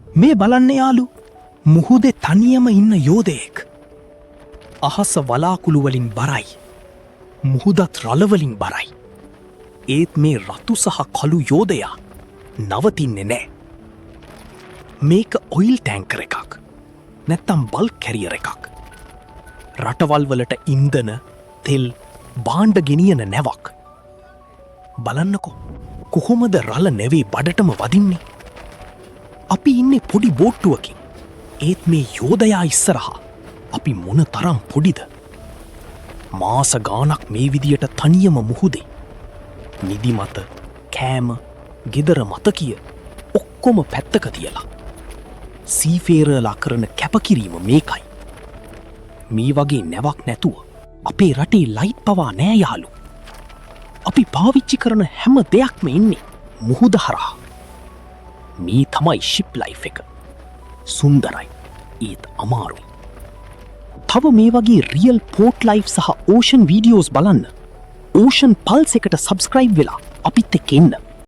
මේ බලන්න යාලු මුහුදේ තනියම ඉන්න යෝධයෙක්. අහස වලාකුළුවලින් බරයි. මුහුදත් රලවලින් බරයි. ඒත් මේ රතු සහ කළු යෝධයා නවතින්නේ නෑ. මේක ඔයිල් ටැංකර එකක්. නැත්තම් බල් කැරියර එකක්. රටවල්වලට ඉන්දන තෙල් බාණ්ඩ ගෙනියන නැවක්. බලන්නකො කොහොමද රල නැවේ බඩටම වදින්නේ. අපි ඉන්නේ පොඩි බෝට්ටුවකින්. ඒත් මේ යෝධයා ඉස්සරහා අපි මොන තරම් පොඩිද. මාස ගානක් මේ විදියට තනියම මුහුදේ. නිදි මත කෑම ගෙදර මත කිය ඔක්කොම පැත්තක තියලා. සීෆේරලා කරන කැපකිරීම මේකයි. මේ වගේ නැවක් නැතුව අපේ රටේ ලයිට් පවා නෑ යාලු. අපි පාවිච්චි කරන හැම දෙයක්ම ඉන්නේ මුහුද හරහා. මේ තමයි ශිප් ලයිෆ් එක. සුන්දරයි ඒත් අමාරුයි. තව මේ වගේ රියල් පෝට් ලයිෆ් සහ ඕෂන් වීඩියෝස් බලන්න ඕෂන් පල්ස් එකට සබස්ක්‍රයිබ් වෙලා අපිත් එක්ක එන්න.